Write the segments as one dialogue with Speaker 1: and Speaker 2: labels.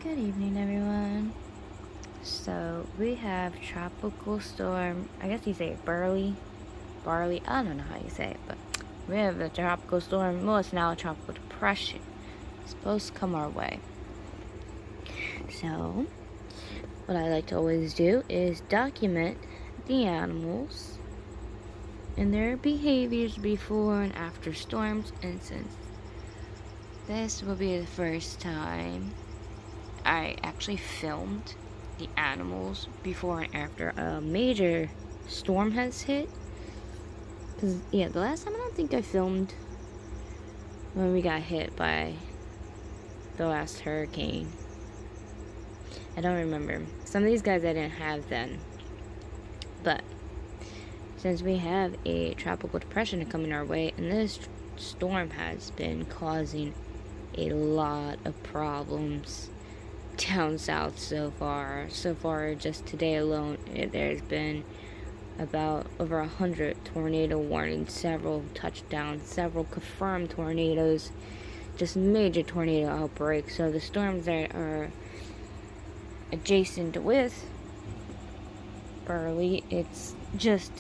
Speaker 1: Good evening, everyone. So we have tropical storm. I guess you say it barley. I don't know how you say it, but we have a tropical storm. Well, it's now a tropical depression. It's supposed to come our way. So what I like to always do is document the animals and their behaviors before and after storms. And since this will be the first time I actually filmed the animals before and after a major storm has hit. Because, yeah, the last time I don't think I filmed when we got hit by the last hurricane. I don't remember. Some of these guys I didn't have then. But since we have a tropical depression coming our way, and this storm has been causing a lot of problems down south so far. Just today alone, there's been about over 100 tornado warnings, several touchdowns, several confirmed tornadoes, just major tornado outbreaks. So the storms that are adjacent with Burley, it's just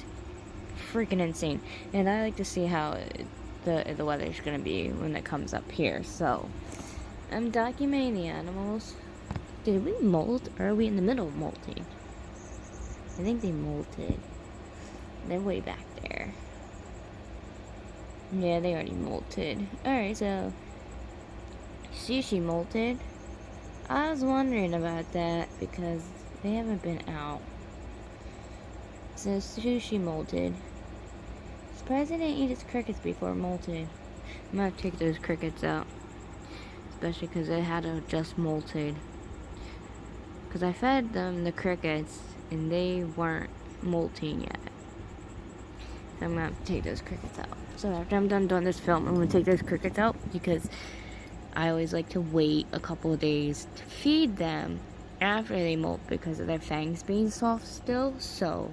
Speaker 1: freaking insane. And I like to see how the weather's gonna be when it comes up here. So I'm documenting the animals. Did we molt, or are we in the middle of molting? I think they molted. They're way back there. Yeah, they already molted. Alright, so Sushi molted. I was wondering about that because they haven't been out. So Sushi molted. Surprised they didn't eat its crickets before molted. I'm gonna take those crickets out. Especially because they had to just molted. Because I fed them the crickets and they weren't molting yet. So I'm going to take those crickets out. So after I'm done doing this film, I'm going to take those crickets out because I always like to wait a couple of days to feed them after they molt because of their fangs being soft still. So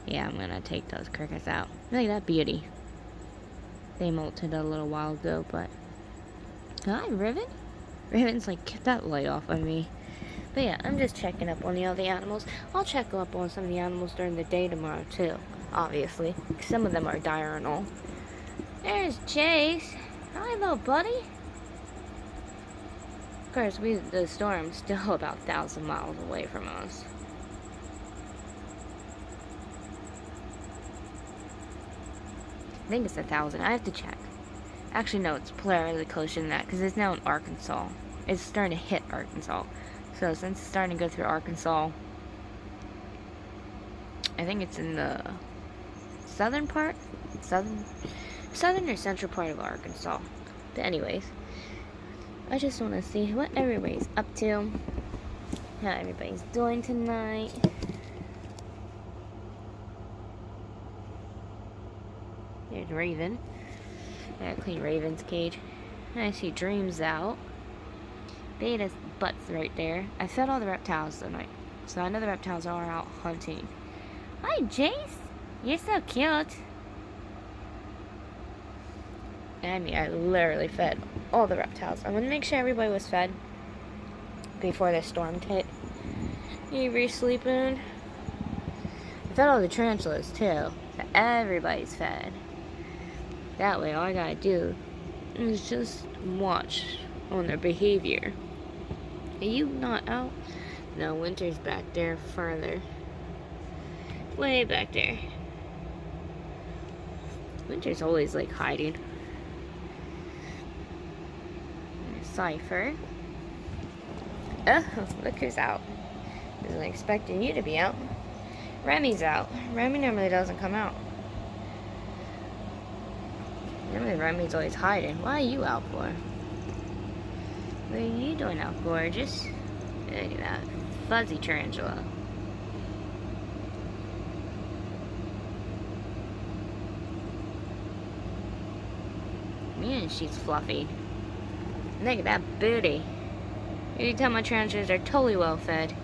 Speaker 1: yeah, I'm going to take those crickets out. Look at that beauty. They molted a little while ago, but... Hi, Riven? Riven's like, get that light off of me. But yeah, I'm just checking up on the other animals. I'll check up on some of the animals during the day tomorrow too, obviously. Some of them are diurnal. There's Chase. Hi, little buddy. Of course, the storm's still about 1,000 miles away from us. I think it's 1,000. I have to check. Actually, no, it's polarly closer than that because it's now in Arkansas. It's starting to hit Arkansas. So since it's starting to go through Arkansas, I think it's in the southern part? Southern or central part of Arkansas. But anyways, I just want to see what everybody's up to. How everybody's doing tonight. There's Raven. I gotta clean Raven's cage. I see Dreams out. Beta's butt's right there. I fed all the reptiles tonight, so I know the reptiles are out hunting. Hi, Jace. You're so cute. I mean, I literally fed all the reptiles. I want to make sure everybody was fed before the storm hit. Avery sleeping. I fed all the tarantulas too, so everybody's fed. That way, all I gotta do is just watch on their behavior. Are you not out? No, Winter's back there further. Way back there. Winter's always like hiding. Cypher. Oh, look who's out. Wasn't expecting you to be out. Remy's out. Remy normally doesn't come out. Normally Remy's always hiding. Why are you out for? What are you doing out, gorgeous? Look at that fuzzy tarantula. Man, she's fluffy. Look at that booty. You can tell my tarantulas are totally well fed.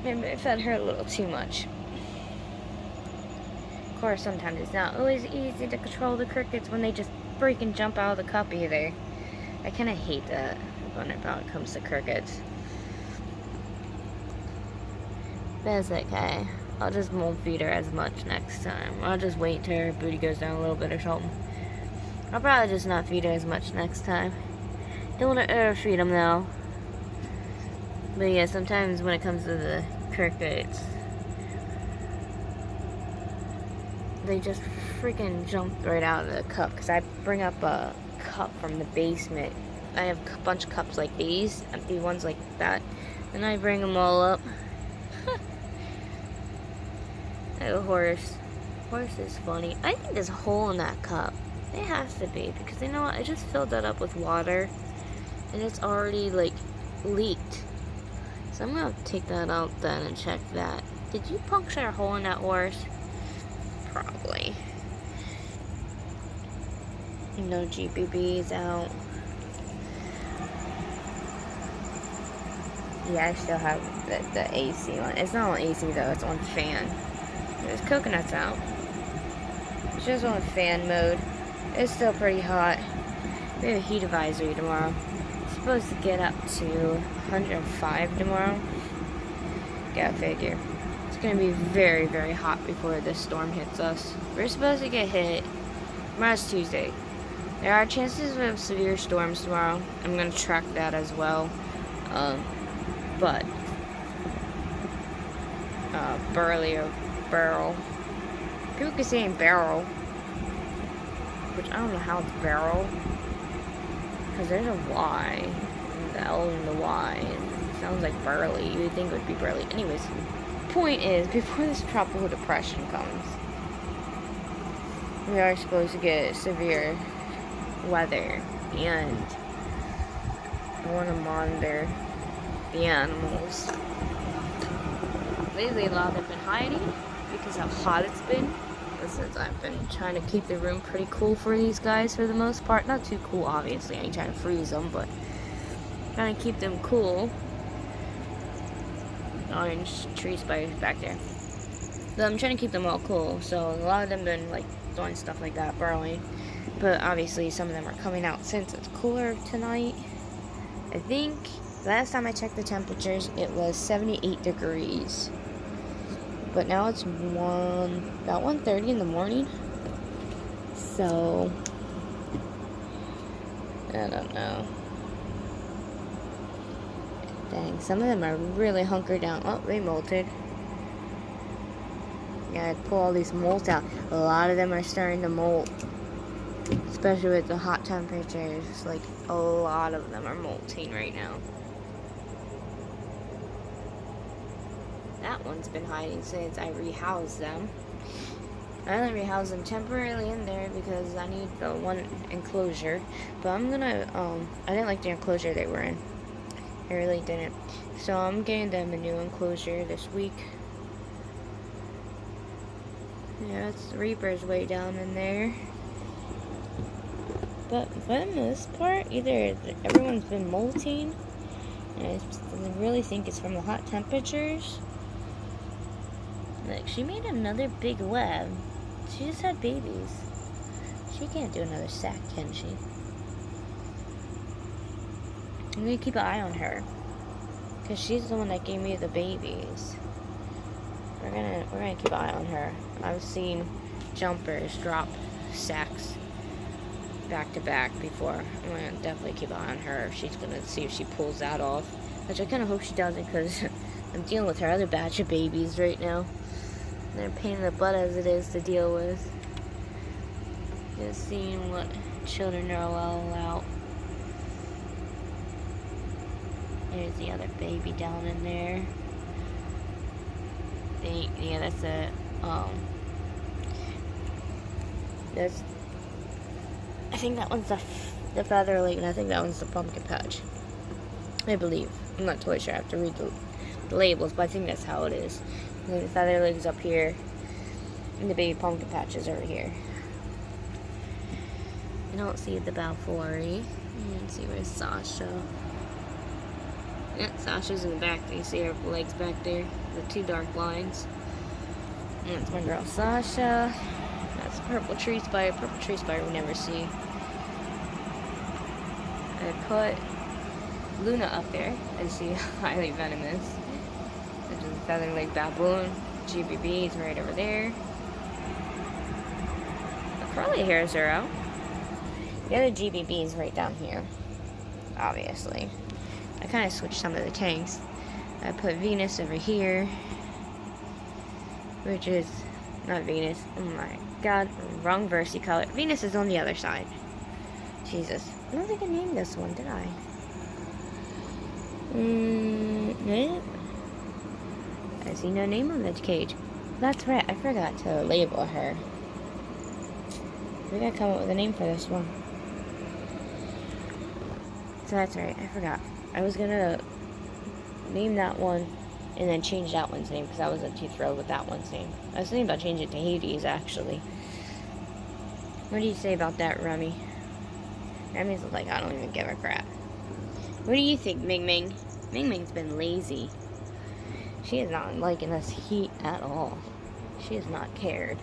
Speaker 1: Maybe I fed her a little too much. Of course, sometimes it's not always easy to control the crickets when they just freaking jump out of the cup either. I kind of hate that. when it comes to crickets. That's okay. I'll just won't feed her as much next time. I'll just wait till her booty goes down a little bit or something. I'll probably just not feed her as much next time. Don't want to overfeed them though. But yeah, sometimes when it comes to the crickets, they just freaking jump right out of the cup. Because I bring up a cup from the basement. I have a bunch of cups like these, empty ones like that. And I bring them all up. Like a horse. Horse is funny. I think there's a hole in that cup. It has to be, because you know what? I just filled that up with water, and it's already like leaked. So I'm gonna take that out then and check that. Did you puncture a hole in that horse? Probably. No GBBs out. Yeah, I still have the AC on. It's not on AC though, it's on fan. There's coconuts out. It's just on fan mode. It's still pretty hot. We have a heat advisory tomorrow. It's supposed to get up to 105 tomorrow. Gotta figure. It's gonna be very, very hot before this storm hits us. We're supposed to get hit. Tomorrow's Tuesday. There are chances of severe storms tomorrow. I'm gonna track that as well. But Burley or Barrel. People keep saying barrel, which I don't know how it's barrel, because there's a Y, and the L and the Y, and it sounds like Burley. You would think it would be Burley. Anyways, point is, before this tropical depression comes, we are supposed to get severe weather, and I want to monitor the animals. Lately, a lot of them have been hiding because how hot it's been. But since I've been trying to keep the room pretty cool for these guys for the most part. Not too cool, obviously. I ain't trying to freeze them, but trying to keep them cool. Orange tree spiders back there. So I'm trying to keep them all cool. So a lot of them been like doing stuff like that, burrowing. But obviously, some of them are coming out since it's cooler tonight. I think last time I checked the temperatures, it was 78 degrees. But now it's about 1:30 in the morning. So I don't know. Dang, some of them are really hunkered down. Oh, they molted. Gotta pull all these molts out. A lot of them are starting to molt. Especially with the hot temperatures. Like, a lot of them are molting right now. That one's been hiding since I rehoused them. I only rehoused them temporarily in there because I need the one enclosure. But I'm gonna, I didn't like the enclosure they were in. I really didn't. So I'm getting them a new enclosure this week. Yeah, it's the Reaper's way down in there. But for the most part, either everyone's been molting, and I really think it's from the hot temperatures. Like, she made another big web. She just had babies. She can't do another sack, can she? I'm gonna keep an eye on her, because she's the one that gave me the babies. We're gonna keep an eye on her. I've seen jumpers drop sacks back to back before. I'm gonna definitely keep an eye on her. She's gonna see if she pulls that off, which I kind of hope she doesn't, because I'm dealing with her other batch of babies right now. They're a pain in the butt as it is to deal with. Just seeing what children are allowed out. There's the other baby down in there. Yeah, that's a that's. I think that one's the feather lake, and I think that one's the pumpkin patch. I believe. I'm not totally sure. I have to read the labels, but I think that's how it is. And then the feather lake is up here, and the baby pumpkin patch is over here. I don't see the Balfouri. Let's see, where's Sasha? Yeah, Sasha's in the back. You see her legs back there, the two dark lines. And that's my girl Sasha. That's purple tree spider. Purple tree spider we never see. I put Luna up there, as she highly venomous. There's a featherleg baboon. GBB is right over there. The curly hairs are out. The other GBB is right down here. Obviously. I kind of switched some of the tanks. I put Venus over here. Which is not Venus. Oh my god. Wrong Versi color. Venus is on the other side. Jesus. I don't think I named this one, did I? Nope. I see no name on this cage. That's right, I forgot to label her. We gotta come up with a name for this one. So that's right, I forgot. I was gonna name that one and then change that one's name because I wasn't too thrilled with that one's name. I was thinking about changing it to Hades, actually. What do you say about that, Remy? Remy's like, I don't even give a crap. What do you think, Ming Ming? Ming Ming's been lazy. She is not liking this heat at all. She has not cared.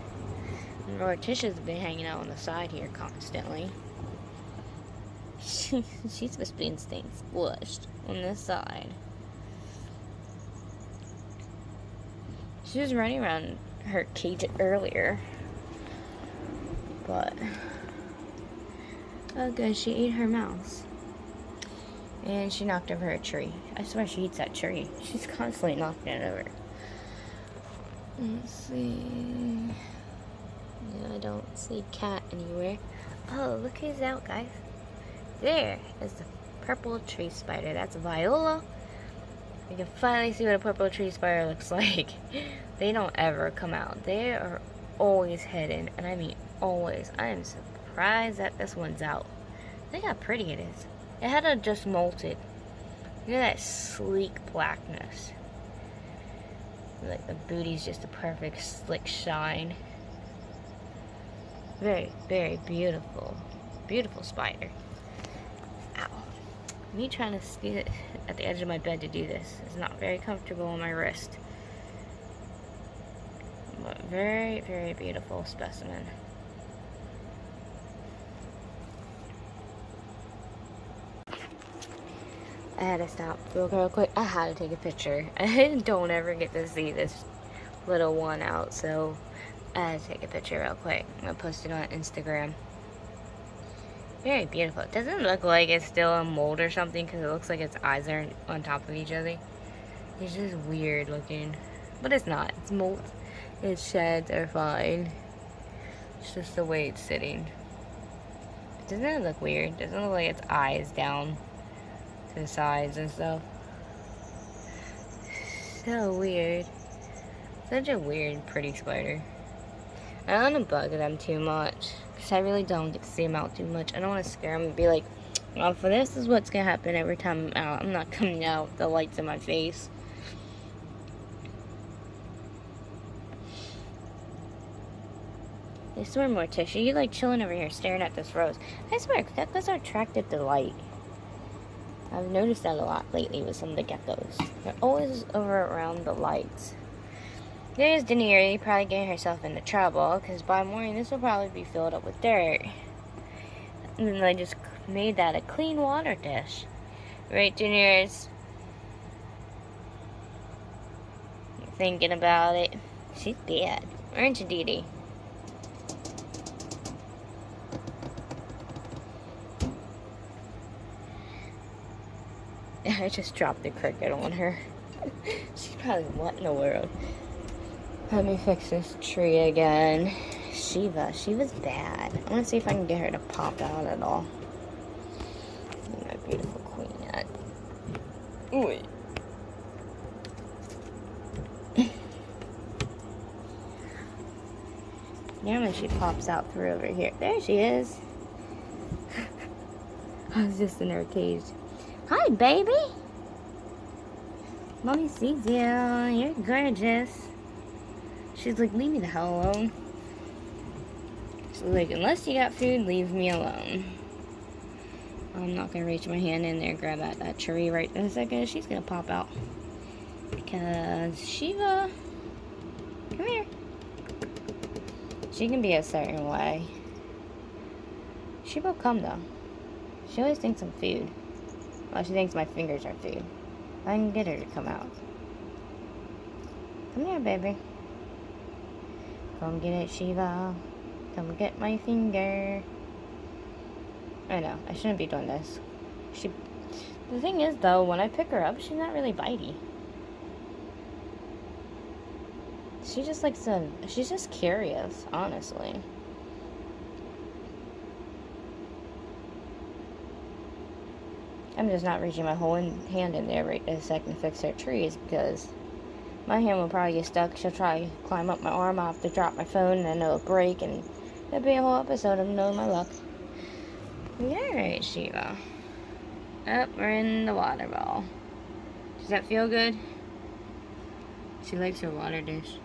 Speaker 1: And Morticia's been hanging out on the side here constantly. She's supposed to be staying squished on this side. She was running around her cage earlier. But oh good, she ate her mouse. And she knocked over a tree. I swear she eats that tree. She's constantly knocking it over. Let's see. Yeah, I don't see cat anywhere. Oh, look who's out, guys. There is the purple tree spider. That's Viola. You can finally see what a purple tree spider looks like. They don't ever come out. They are always hidden. And I mean always. I am surprised that this one's out. Look how pretty it is. It had to just molted. Look at that sleek blackness. Like the booty's just a perfect slick shine. Very, very beautiful. Beautiful spider. Ow. Me trying to sit at the edge of my bed to do this is not very comfortable on my wrist. But very, very beautiful specimen. I had to stop real quick. I had to take a picture. I don't ever get to see this little one out, so I had to take a picture real quick. I'm gonna post it on Instagram. Very beautiful. It doesn't look like it's still a mold or something because it looks like its eyes are on top of each other. It's just weird looking. But it's not. It's mold. Its sheds are fine. It's just the way it's sitting. Doesn't it look weird? Doesn't it look like its eyes down to the sides and stuff? So weird. Such a weird, pretty spider. I don't want to bug them too much. Because I really don't get to see them out too much. I don't want to scare them and be like, well, for this is what's going to happen every time I'm out. I'm not coming out with the lights in my face. I swear, Morticia, you like chilling over here staring at this rose. I swear, geckos are attracted to light. I've noticed that a lot lately with some of the geckos. They're always over around the lights. There's Daenerys probably getting herself into trouble, because by morning this will probably be filled up with dirt. And then I just made that a clean water dish. Right, Daenerys? Thinking about it. She's bad. Aren't you, Dee Dee? I just dropped the cricket on her. She's probably, what in the world? Let me fix this tree again. Shiva's bad. I want to see if I can get her to pop out at all. My beautiful queen at. Ooh. Normally she pops out through over here. There she is. I was just in her cage. Hi, baby. Mommy sees you. You're gorgeous. She's like, leave me the hell alone. She's like, unless you got food, leave me alone. I'm not gonna reach my hand in there and grab that tree right in a second. She's gonna pop out. Because Shiva, come here. She can be a certain way. She will come though. She always thinks I'm food. Oh, she thinks my fingers are food. I can get her to come out. Come here, baby. Come get it, Shiva. Come get my finger. I know, I shouldn't be doing this. The thing is, though, when I pick her up, she's not really bitey. She just likes to, she's just curious, honestly. I'm just not reaching my whole hand in there right this second to fix her trees because my hand will probably get stuck. She'll try to climb up my arm. I'll have to drop my phone and then it'll break and it'll be a whole episode of knowing my luck. Alright, Shiva. Up, we're in the water ball. Does that feel good? She likes her water dish.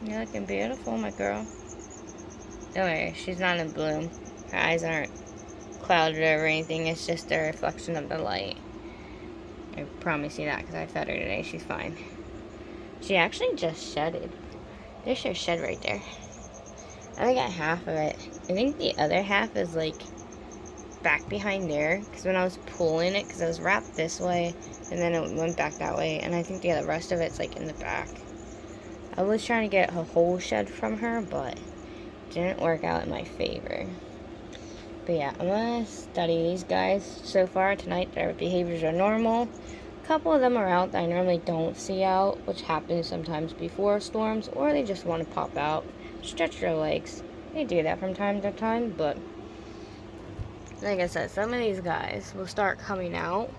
Speaker 1: You're looking beautiful, my girl. Don't worry, she's not in bloom. Her eyes aren't clouded or anything. It's just a reflection of the light. I promise you that because I fed her today. She's fine. She actually just shedded. There's her shed right there. I only got half of it. I think the other half is like back behind there because when I was pulling it, because it was wrapped this way and then it went back that way, and I think the rest of it's like in the back. I was trying to get a whole shed from her, but it didn't work out in my favor. But yeah, I'm going to study these guys. So far tonight, their behaviors are normal. A couple of them are out that I normally don't see out, which happens sometimes before storms, or they just want to pop out, stretch their legs. They do that from time to time, but like I said, some of these guys will start coming out,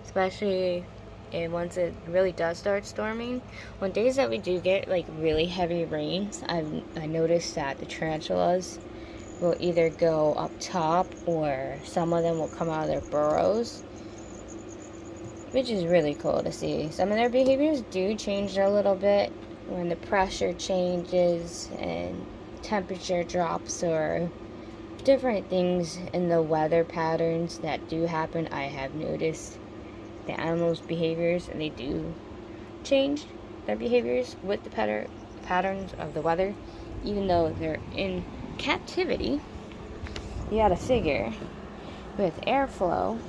Speaker 1: especially once it really does start storming. On days that we do get like really heavy rains, I noticed that the tarantulas will either go up top or some of them will come out of their burrows, which is really cool to see. Some of their behaviors do change a little bit when the pressure changes and temperature drops or different things in the weather patterns that do happen. I have noticed the animals' behaviors, and they do change their behaviors with the patterns of the weather, even though they're in captivity. You gotta figure with airflow,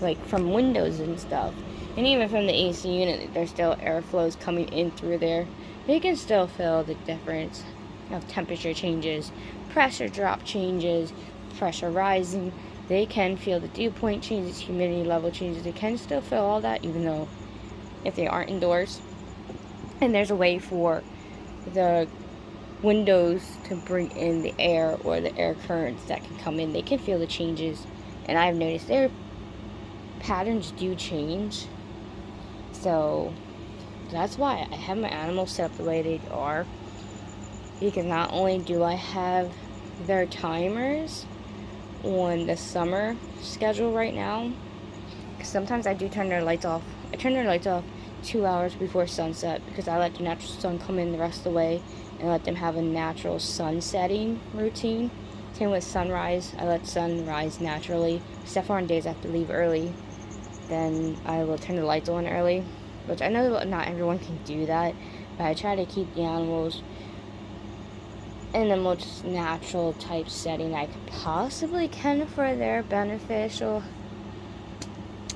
Speaker 1: like from windows and stuff, and even from the AC unit, there's still airflows coming in through there. They can still feel the difference of temperature changes, pressure drop changes, pressure rising. They can feel the dew point changes, humidity level changes. They can still feel all that, even though if they aren't indoors. And there's a way for the windows to bring in the air or the air currents that can come in. They can feel the changes. And I've noticed their patterns do change. So that's why I have my animals set up the way they are. Because not only do I have their timers on the summer schedule right now, because sometimes I do turn their lights off. I turn their lights off 2 hours before sunset because I let the natural sun come in the rest of the way and let them have a natural sun setting routine. Same with sunrise. I let sun rise naturally. Except for on days I have to leave early, then I will turn the lights on early, which I know not everyone can do that, but I try to keep the animals in the most natural type setting I possibly can for their beneficial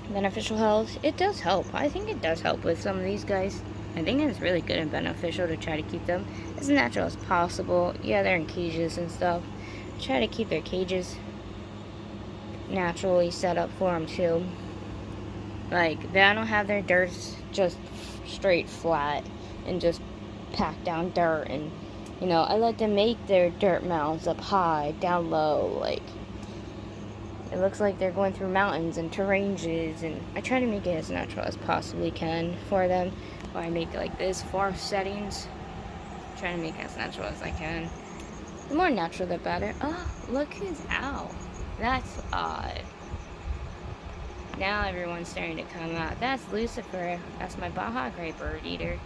Speaker 1: health. It does help. I think it does help with some of these guys. I think it's really good and beneficial to try to keep them as natural as possible. Yeah, they're in cages and stuff. Try to keep their cages naturally set up for them too. Like, they don't have their dirt just straight flat and just pack down dirt, and you know, I let them make their dirt mounds up high, down low. Like, it looks like they're going through mountains and terranges, and I try to make it as natural as possibly can for them. Or I make like this forest settings, try to make it as natural as I can. The more natural, the better. Oh, look who's out. That's odd. Now everyone's starting to come out. That's Lucifer. That's my Baja Gray bird eater.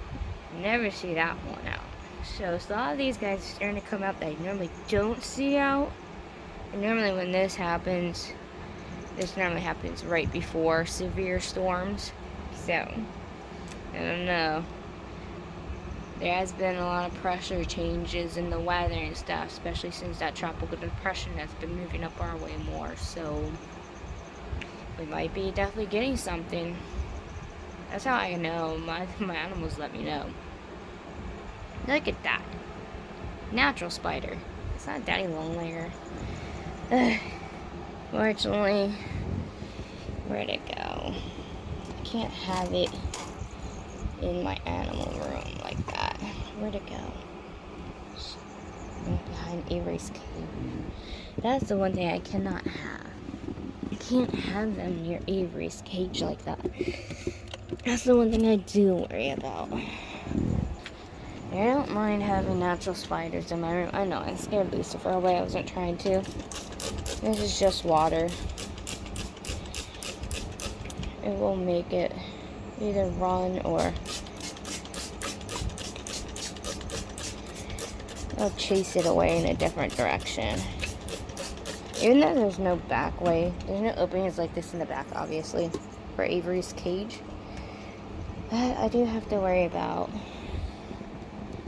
Speaker 1: Never see that one out. So a lot of these guys are starting to come out that I normally don't see out. And normally when this normally happens right before severe storms. So, I don't know. There has been a lot of pressure changes in the weather and stuff, especially since that tropical depression has been moving up our way more. So, we might be definitely getting something. That's how I know. My animals let me know. Look at that. Natural spider. It's not daddy long layer. Fortunately, where'd it go? I can't have it in my animal room like that. Where'd it go? Behind Avery's cage. That's the one thing I cannot have. I can't have them near Avery's cage like that. That's the one thing I do worry about. I don't mind having natural spiders in my room. I know, I scared Lucifer away. I wasn't trying to. This is just water. It will make it either run or I'll chase it away in a different direction. Even though there's no back way, there's no openings like this in the back, obviously, for Avery's cage. But I do have to worry about.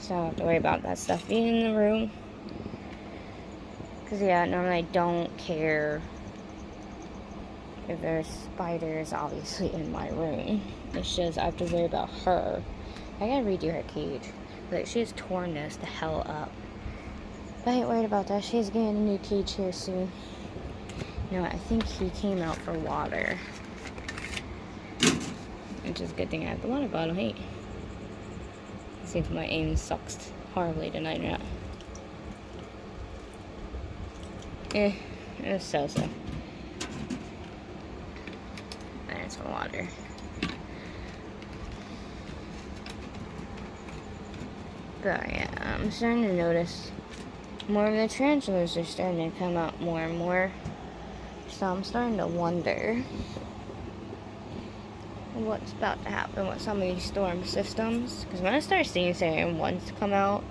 Speaker 1: So I don't have to worry about that stuff being in the room. Because, yeah, normally I don't care if there's spiders, obviously, in my room. It's just I have to worry about her. I gotta redo her cage. But she has torn this the hell up. But I ain't worried about that. She's getting a new cage here soon. No, I think he came out for water. Which is a good thing I have the water bottle, hey. Let's see if my aim sucks horribly tonight or not. It's so-so. There's some water. But yeah, I'm starting to notice more of the tarantulas are starting to come out more and more. So I'm starting to wonder what's about to happen with some of these storm systems. Because when I start seeing certain ones come out,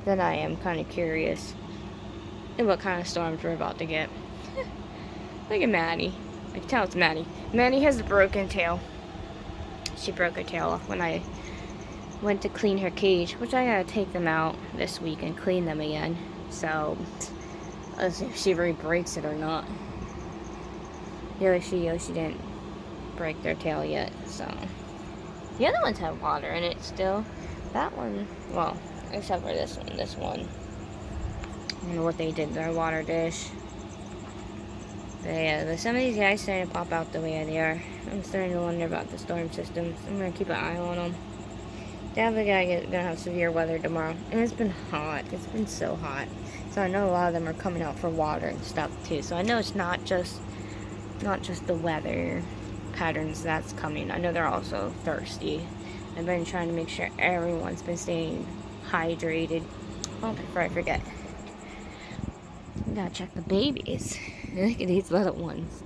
Speaker 1: then I am kind of curious what kind of storms we're about to get. Look at Maddie. I can tell it's Maddie. Maddie has a broken tail. She broke her tail off when I went to clean her cage, which I gotta take them out this week and clean them again. So, let's see if she re-breaks it or not. Yoshi didn't break their tail yet, so. The other ones have water in it still. That one, well, except for this one. I don't know what they did to their water dish. But yeah, some of these guys starting to pop out the way they are. I'm starting to wonder about the storm systems. I'm gonna keep an eye on them. Definitely gonna have severe weather tomorrow. And it's been hot. It's been so hot. So I know a lot of them are coming out for water and stuff too. So I know it's not just the weather patterns that's coming. I know they're also thirsty. I've been trying to make sure everyone's been staying hydrated. Oh, before I forget. We gotta check the babies. Look at these little ones.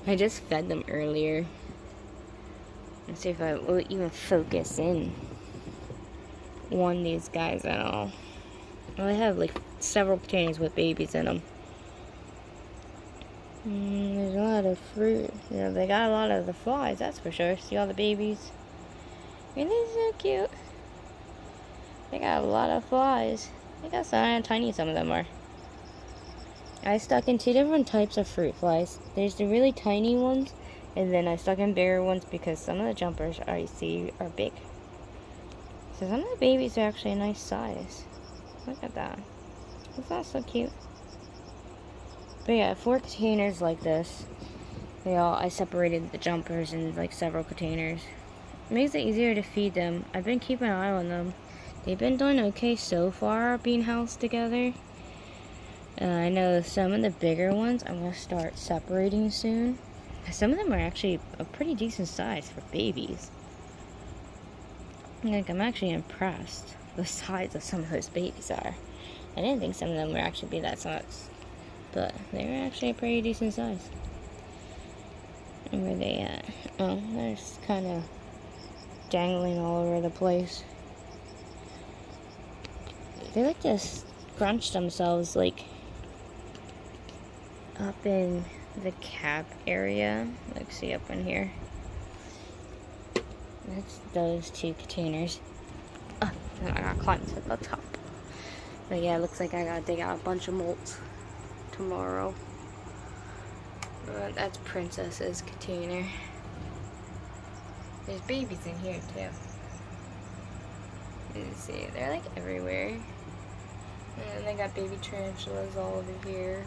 Speaker 1: I just fed them earlier. Let's see if I will even focus in on these guys at all. Well, they have like several containers with babies in them. There's a lot of fruit. You know, they got a lot of the flies, that's for sure. See all the babies? Isn't they so cute? They got a lot of flies. They got some tiny, some of them are. I stuck in two different types of fruit flies. There's the really tiny ones, and then I stuck in bigger ones because some of the jumpers I see are big. So some of the babies are actually a nice size. Look at that. Isn't that so cute? But yeah, 4 containers like this. I separated the jumpers in like several containers. It makes it easier to feed them. I've been keeping an eye on them. They've been doing okay so far being housed together. I know some of the bigger ones I'm going to start separating soon. Some of them are actually a pretty decent size for babies. Like, I'm actually impressed the size of some of those babies are. I didn't think some of them would actually be that size. But they were actually a pretty decent size. And where they at? Oh, they're just kind of dangling all over the place. They like to scrunch themselves, like, up in the cap area. Like, see up in here. That's those two containers. Oh, I gotta climb to the top. But yeah, it looks like I gotta dig out a bunch of molts tomorrow. That's Princess's container. There's babies in here too. You see, they're like everywhere. And they got baby tarantulas all over here.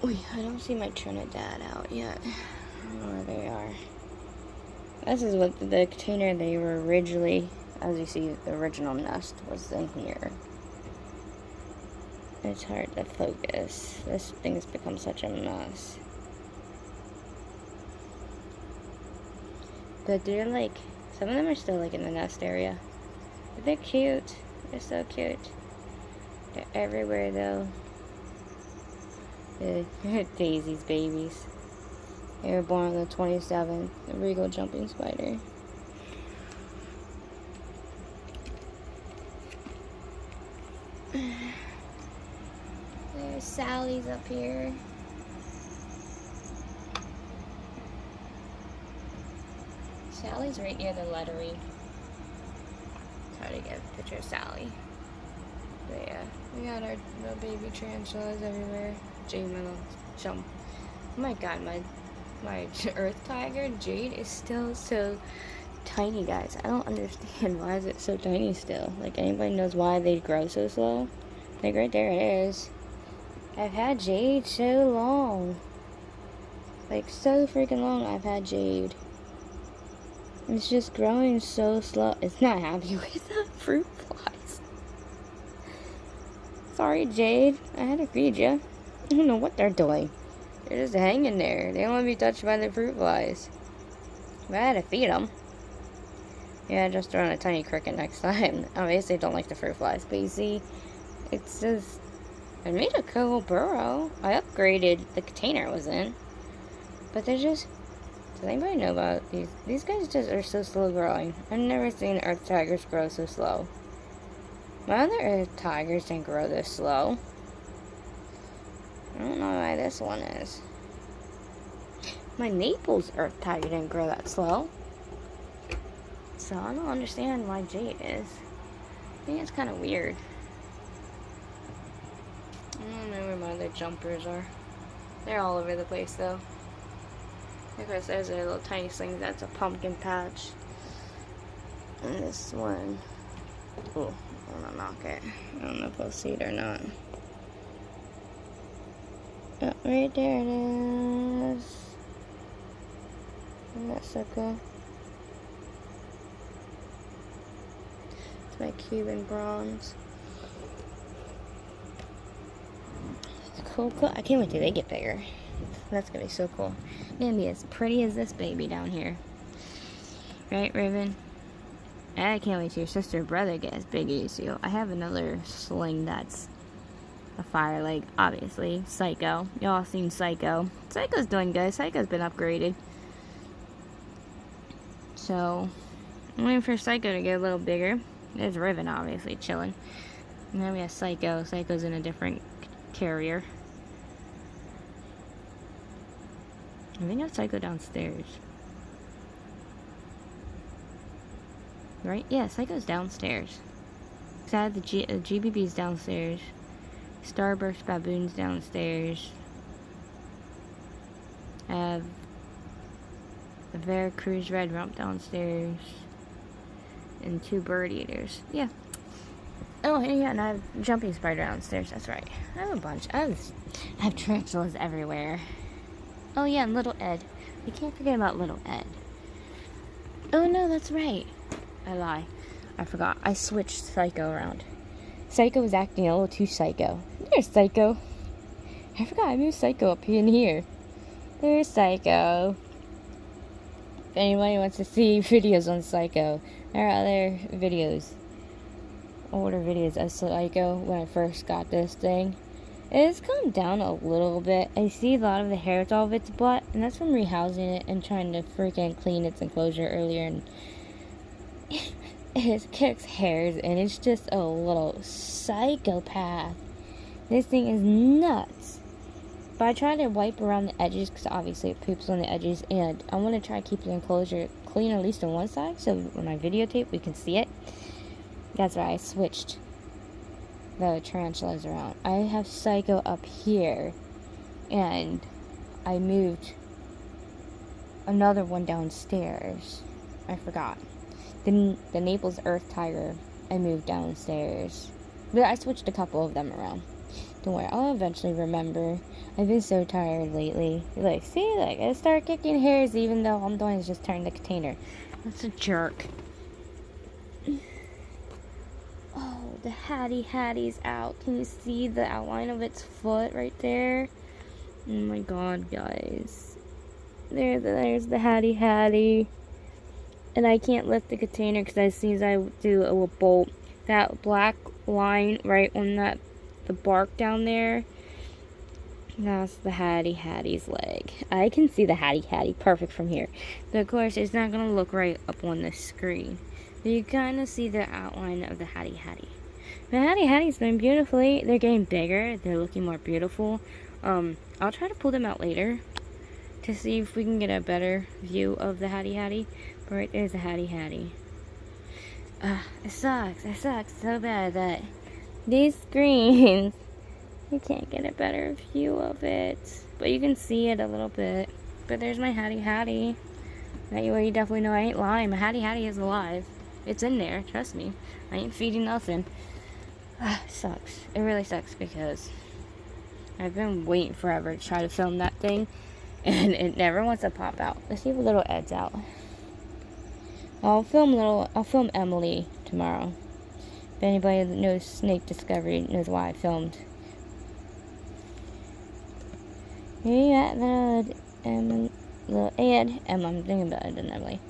Speaker 1: Wait, I don't see my Trinidad out yet. I don't know where they are. This is what the container they were originally, as you see, the original nest was in here. It's hard to focus. This thing's become such a mess. But they're like, some of them are still like in the nest area. But they're cute. They're so cute. They're everywhere though. Daisy's babies. They were born on the 27th. The regal jumping spider. There's Sally's up here. Sally's right near the lettering. Try to get a picture of Sally. But yeah, we got our little baby tarantulas everywhere. Jade, my little chum. Oh my god, my earth tiger, Jade, is still so tiny, guys. I don't understand why is it so tiny still. Like, anybody knows why they grow so slow? Like, right there it is. I've had Jade so long. Like, so freaking long I've had Jade. It's just growing so slow. It's not happy with the fruit flies. Sorry, Jade. I had to feed you. I don't know what they're doing. They're just hanging there. They don't want to be touched by the fruit flies. But I had to feed them. Yeah, just throwing a tiny cricket next time. Obviously, I don't like the fruit flies. But you see, it's just... I made a cool burrow. I upgraded the container it was in. But they're just... Does anybody know about these? These guys just are so slow growing. I've never seen earth tigers grow so slow. My other earth tigers didn't grow this slow. I don't know why this one is. My Naples earth tiger didn't grow that slow. So I don't understand why Jade is. I think it's kind of weird. I don't know where my other jumpers are. They're all over the place though. Of course, there's a little tiny thing that's a pumpkin patch. And this one. Oh, I'm gonna knock it. I don't know if we'll see it or not. Oh, right there it is. Isn't that so cool? It's my Cuban bronze. Cool. I can't wait till they get bigger. That's gonna be so cool. It's gonna be as pretty as this baby down here. Right, Raven? I can't wait till your sister or brother get as big as you. I have another sling that's a fire leg, obviously. Psycho. Y'all seen Psycho. Psycho's doing good. Psycho's been upgraded. So, I'm waiting for Psycho to get a little bigger. There's Raven, obviously, chilling. And then we have Psycho. Psycho's in a different carrier. I think I have Psycho downstairs. Right? Yeah, Psycho's downstairs. Cause I had the GBB's downstairs. Starburst Baboon's downstairs. I have the Veracruz Red Rump downstairs. And 2 bird eaters. Yeah. Oh, yeah, and I have Jumping Spider downstairs. That's right. I have a bunch. I have tarantulas everywhere. Oh, yeah, and Little Ed. We can't forget about Little Ed. Oh, no, that's right. I lie. I forgot. I switched Psycho around. Psycho was acting a little too psycho. There's Psycho. I forgot I moved Psycho up in here. There's Psycho. If anybody wants to see videos on Psycho, there are other videos. older videos of Psycho when I first got this thing. It's come down a little bit. I see a lot of the hairs off its butt, and that's from rehousing it and trying to freaking clean its enclosure earlier. And it kicks hairs, and it's just a little psychopath. This thing is nuts. But I try to wipe around the edges because obviously it poops on the edges, and I want to try to keep the enclosure clean at least on one side so when I videotape we can see it. That's why I switched the tarantulas around. I have Psycho up here, and I moved another one downstairs. I forgot. The Naples Earth Tiger I moved downstairs. But I switched a couple of them around. Don't worry, I'll eventually remember. I've been so tired lately. Like, see, like, I start kicking hairs even though all I'm doing is just turning the container. That's a jerk. Oh, the Hattie's out. Can you see the outline of its foot right there? Oh my god, guys. There's the Hattie. And I can't lift the container because as soon as I do a bolt, that black line right on the bark down there, that's the Hattie's leg. I can see the Hattie perfect from here. But of course, it's not going to look right up on the screen. But you kind of see the outline of the Hattie. The Hattie's doing beautifully. They're getting bigger. They're looking more beautiful. I'll try to pull them out later to see if we can get a better view of the Hattie. But right there's the Hattie. It sucks so bad that these screens, you can't get a better view of it. But you can see it a little bit. But there's my Hattie. That way you definitely know I ain't lying. My Hattie is alive. It's in there, trust me. I ain't feeding nothing. It sucks. It really sucks because I've been waiting forever to try to film that thing. And it never wants to pop out. Let's see if little Ed's out. I'll film Emily tomorrow. If anybody that knows Snake Discovery knows why I filmed. Yeah, little Ed. I'm thinking about Ed and Emily.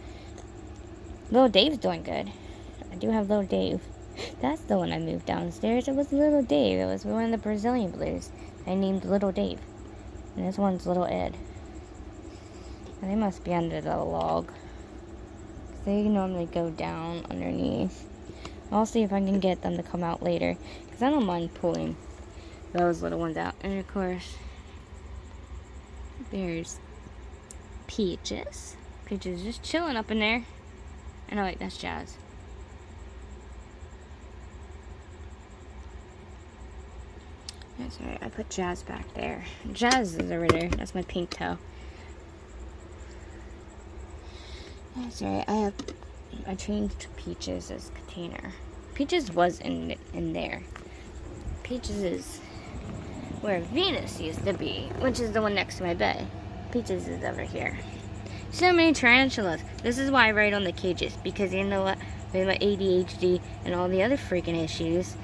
Speaker 1: Little Dave's doing good. I do have little Dave. That's the one I moved downstairs. It was little Dave. It was one of the Brazilian blues. I named little Dave. And this one's little Ed. And they must be under the log. They normally go down underneath. I'll see if I can get them to come out later. Because I don't mind pulling those little ones out. And of course, there's Peaches. Peaches just chilling up in there. Oh wait, that's Jazz. That's alright, I put Jazz back there. Jazz is over there. That's my pink toe. That's alright, I changed Peaches as container. Peaches was in there. Peaches is where Venus used to be, which is the one next to my bed. Peaches is over here. So many tarantulas. This is why I write on the cages, because you know what? With my ADHD and all the other freaking issues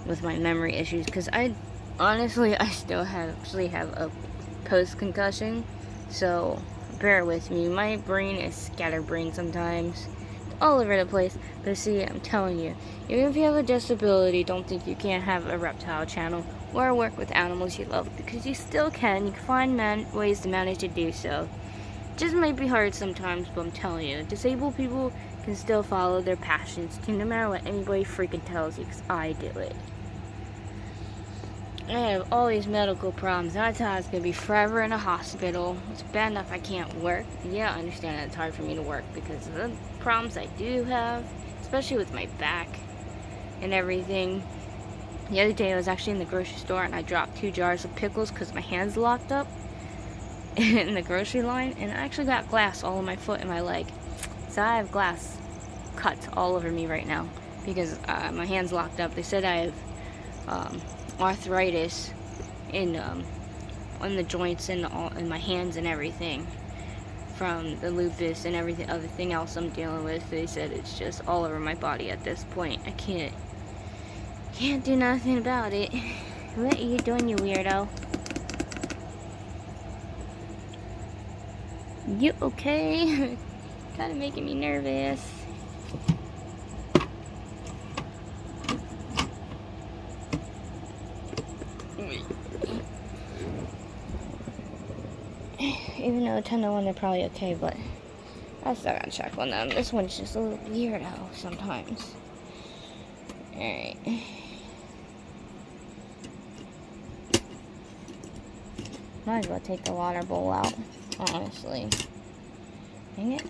Speaker 1: with my memory issues, because I still actually have a post-concussion, so bear with me. My brain is scatterbrained sometimes, all over the place. But see, I'm telling you, even if you have a disability, don't think you can't have a reptile channel or work with animals you love, because you still can. You can find ways to manage to do so. Just might be hard sometimes, but I'm telling you, disabled people can still follow their passions too, no matter what anybody freaking tells you, because I do it. I have all these medical problems, and I thought I was going to be forever in a hospital. It's bad enough I can't work. Yeah, I understand that it's hard for me to work because of the problems I do have, especially with my back and everything. The other day I was actually in the grocery store, and I dropped 2 jars of pickles because my hands locked up in the grocery line, and I actually got glass all on my foot and my leg. So I have glass cuts all over me right now because my hands locked up. They said I have arthritis in on the joints and in my hands and everything from the lupus and everything else I'm dealing with. They said it's just all over my body at this point. I can't do nothing about it. What are you doing, you weirdo? You okay? Kind of making me nervous. Even though the tender one, they're probably okay, but I still gotta check on them. This one's just a little weirdo sometimes. Alright. Might as well take the water bowl out, honestly. Dang it.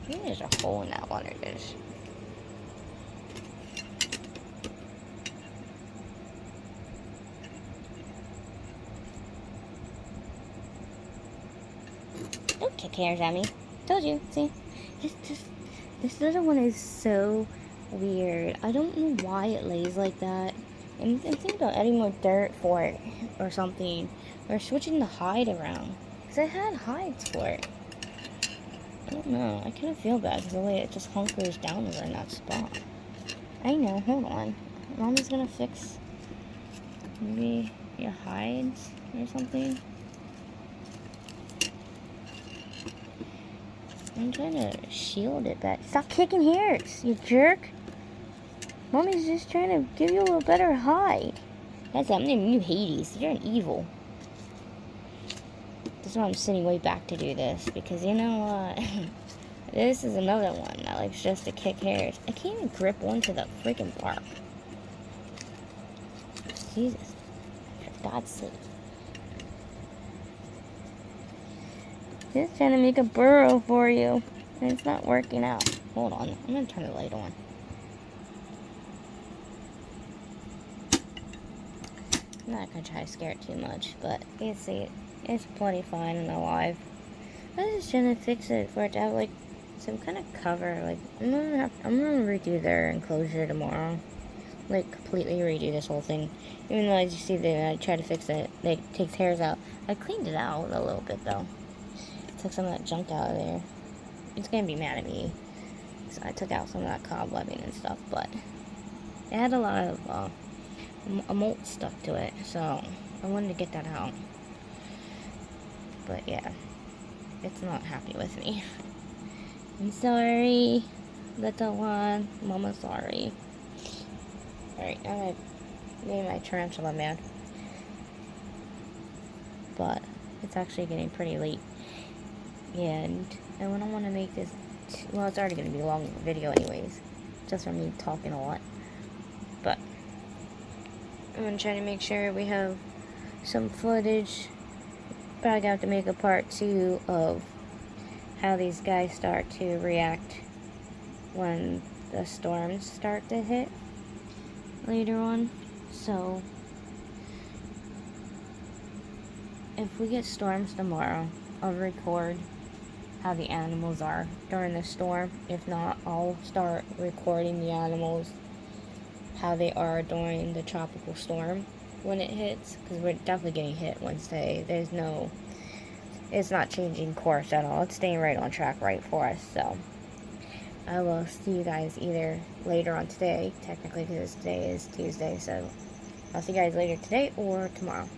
Speaker 1: I think there's a hole in that water dish. Don't kick hairs at me. Told you, see? This other one is so weird. I don't know why it lays like that. And I think they'll add more dirt for it or something. Or switching the hide around. Because I had hides for it. I don't know. I kind of feel bad because the way it just hunkers down over in that spot. I know. Hold on. Mama's going to fix maybe your hides or something. I'm trying to shield it back. Stop kicking hairs, you jerk. Mommy's just trying to give you a little better hide. That's I'm naming you Hades. You're an evil. This is why I'm sitting way back to do this. Because you know what? This is another one that likes just to kick hairs. I can't even grip onto the freaking bark. Jesus. For God's sake. Just trying to make a burrow for you. And it's not working out. Hold on. I'm going to turn the light on. I'm not going to try to scare it too much. But you can see it's plenty fine and alive. I was just trying to fix it for it to have like some kind of cover. Like I'm gonna redo their enclosure tomorrow. Like completely redo this whole thing. Even though I just see that I try to fix it, it takes hairs out. I cleaned it out a little bit though. Took some of that junk out of there. It's gonna be mad at me. So I took out some of that cobwebbing and stuff, but it had a lot of a molt stuck to it, so I wanted to get that out. But yeah, it's not happy with me. I'm sorry, little one. Mama's sorry. Alright, I'm gonna name my tarantula man. But it's actually getting pretty late. And I don't want to make this, well, it's already going to be a long video anyways, just from me talking a lot. But I'm going to try to make sure we have some footage. Probably going to have to make a part 2 of how these guys start to react when the storms start to hit later on. So if we get storms tomorrow, I'll record how the animals are during the storm. If not, I'll start recording the animals how they are during the tropical storm when it hits, because we're definitely getting hit Wednesday. It's not changing course at all. It's staying right on track right for us. So I will see you guys either later on today, technically, because today is Tuesday, so I'll see you guys later today or tomorrow.